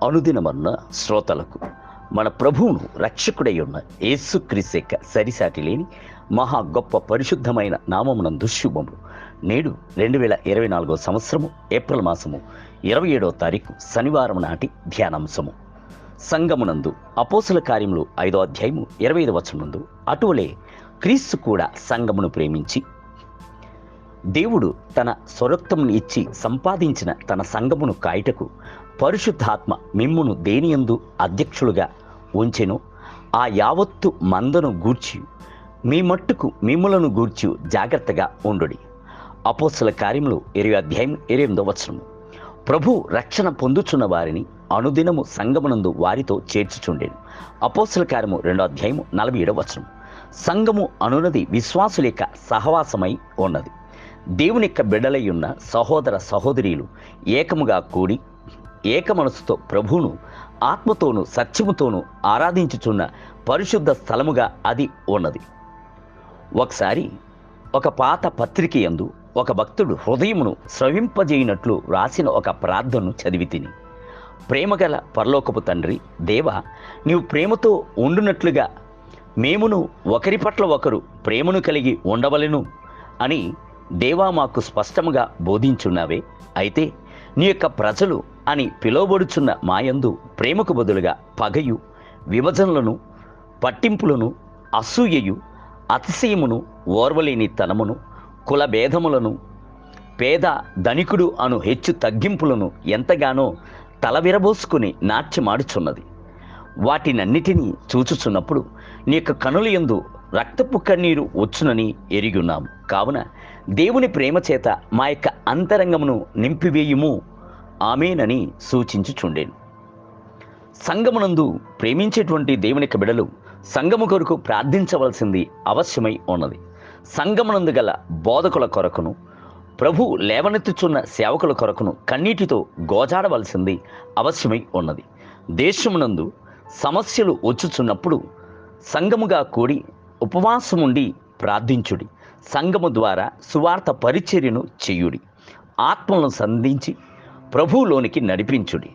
అనుదినమన్న శ్రోతలకు మన ప్రభువును రక్షకుడై ఉన్న యేసుక్రీస్తు యొక్క సరిసాటి లేని మహా గొప్ప పరిశుద్ధమైన నామమునందు శుభము. నేడు 2024 సంవత్సరము ఏప్రిల్ మాసము 27వ తారీఖు శనివారం నాటి ధ్యానాంశము. సంఘమునందు అపోస్తుల కార్యములు 5వ అధ్యాయము 25వ వచనమునందు అటువలే క్రీస్తు కూడా సంఘమును ప్రేమించి దేవుడు తన స్వరక్తమును ఇచ్చి సంపాదించిన తన సంఘమును కాయుటకు పరిశుద్ధాత్మ మిమ్మును దేనియందు అధ్యక్షులుగా ఉంచెను. ఆ యావత్తు మందను గూర్చి మీ మట్టుకు మిమ్ములను గూర్చి జాగ్రత్తగా ఉండుడి. అపోస్తల కార్యములు 20వ అధ్యాయం 28వ వచనము. ప్రభు రక్షణ పొందుచున్న వారిని అనుదినము సంఘమునందు వారితో చేర్చుచుండెను. అపోస్తల కార్యము 2వ అధ్యాయం 47వ వచనం. సంఘము అనునది విశ్వాసుల యొక్క సహవాసమై ఉన్నది. దేవుని యొక్క బిడ్డలై ఉన్న సహోదర సహోదరీలు ఏకముగా కూడి ఏక మనసుతో ప్రభువును ఆత్మతోనూ సత్యముతోనూ ఆరాధించుచున్న పరిశుద్ధ స్థలముగా అది ఉన్నది. ఒకసారి ఒక పాత పత్రిక యందు ఒక భక్తుడు హృదయమును స్రవింపజేయునట్లు రాసిన ఒక ప్రార్థనను చదివి తిని, ప్రేమగల పరలోకపు తండ్రి దేవా, నీవు ప్రేమతో ఉండునట్లుగా మేమును ఒకరి పట్ల ఒకరు ప్రేమను కలిగి ఉండవలెను అని దేవా మాకు స్పష్టముగా బోధించున్నావే. అయితే నీ యొక్క ప్రజలు అని పిలువబడుచున్న మాయందు ప్రేమకు బదులుగా పగయు, విభజనలను, పట్టింపులను, అసూయయు, అతిశయమును, ఓర్వలేని తనమును, కులభేదములను, పేద ధనికుడు అను హెచ్చు తగ్గింపులను ఎంతగానో తలవిరబోసుకుని నాట్యమాడుచున్నది. వాటినన్నిటినీ చూచుచున్నప్పుడు నీ యొక్క కనుల యందు రక్తపు కన్నీరు వచ్చునని ఎరిగున్నాము. కావున దేవుని ప్రేమ చేత మా యొక్క అంతరంగమును నింపివేయుము, ఆమేనని సూచించుచుండెను. సంఘమునందు ప్రేమించేటువంటి దేవుని యొక్క బిడలు సంఘము కొరకు ప్రార్థించవలసింది అవశ్యమై ఉన్నది. సంఘమునందు గల బోధకుల కొరకును ప్రభు లేవనెత్తుచున్న సేవకుల కొరకును కన్నీటితో గోజాడవలసింది అవశ్యమై ఉన్నది. దేశమునందు సమస్యలు వచ్చుచున్నప్పుడు సంఘముగా కూడి ఉపవాసముండి ప్రార్థించుడి. సంఘము ద్వారా సువార్త పరిచర్యను చెయ్యుడి. ఆత్మలను సంధించి ప్రభువులోనికి నడిపించుడి.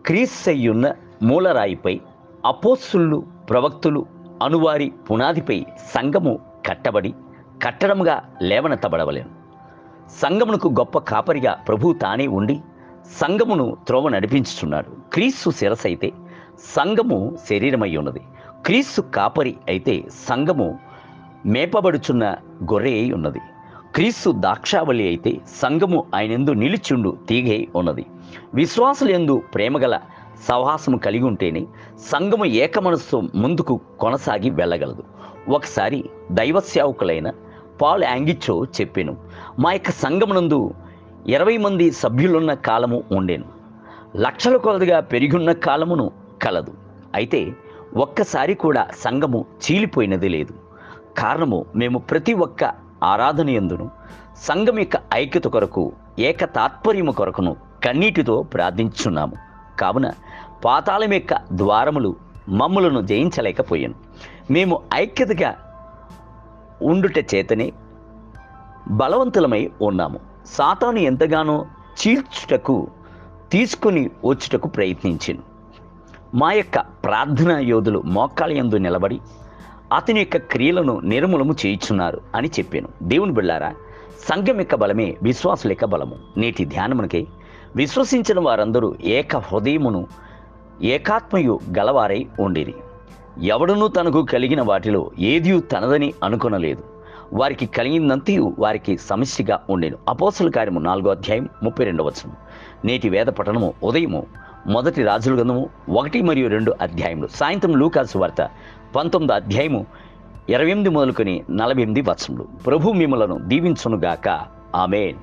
క్రీస్తయ్యున్న మూలరాయిపై అపోస్తులు, ప్రవక్తులు అనువారి పునాదిపై సంఘము కట్టబడి కట్టడముగా లేవనెత్తబడవలెను. సంఘమునకు గొప్ప కాపరిగా ప్రభు తానే ఉండి సంఘమును త్రోవ నడిపించుచున్నాడు. క్రీస్తు శిరసైతే సంఘము శరీరమై ఉన్నది. క్రీస్తు కాపరి అయితే సంఘము మేపబడుచున్న గొర్రె అయి ఉన్నది. క్రీస్తు ద్రాక్షావళి అయితే సంఘము ఆయనందు నిలిచుండు తీగై ఉన్నది. విశ్వాసులందు ప్రేమగల సహవాసము కలిగి ఉంటేనే సంఘము ఏక మనస్సు ముందుకు కొనసాగి వెళ్ళగలదు. ఒకసారి దైవ సేవకులైన పాల్ యాంగిచో చెప్పెను, మా యొక్క సంఘమునందు 20 మంది సభ్యులున్న కాలము ఉండేను, లక్షల కొలదిగా పెరిగున్న కాలమును కలదు. అయితే ఒక్కసారి కూడా సంఘము చీలిపోయినది లేదు. కారణము మేము ప్రతి ఒక్క ఆరాధన యందును సంఘం యొక్క ఐక్యత కొరకు, ఏక తాత్పర్యము కొరకును కన్నీటితో ప్రార్థించున్నాము. కావున పాతాళం యొక్క ద్వారములు మమ్ములను జయించలేకపోయాను. మేము ఐక్యతగా ఉండుట చేతనే బలవంతులమై ఉన్నాము. సాతాను ఎంతగానో చీల్చుటకు తీసుకుని వచ్చుటకు ప్రయత్నించాను. మా యొక్క ప్రార్థనా యోధులు మోకాళ్ళ యందు నిలబడి అతని యొక్క క్రియలను నిర్మూలము చేయుచున్నారు అని చెప్పాను. దేవుని బిడ్డలారా, సంఘం యొక్క బలమే విశ్వాసుల యొక్క బలము. నేటి ధ్యానమునకై విశ్వసించిన వారందరూ ఏక హృదయమును ఏకాత్మయు గలవారై ఉండిరి. ఎవడునూ తనకు కలిగిన వాటిలో ఏదియూ తనదని అనుకొనలేదు. వారికి కలిగినంతయు వారికి సమస్యగా ఉండెను. అపోస్తల కార్యము 4వ అధ్యాయం 32వ వచనం. నేటి వేద పఠనము ఉదయము 1 రాజుల గ్రంథము 1 మరియు 2 అధ్యాయములు, సాయంత్రం లూకాసు వార్త 19వ అధ్యాయము 28 మొదలుకొని 48 వచనములు. ప్రభు మిమ్మలను దీవించునుగాక. ఆమేన్.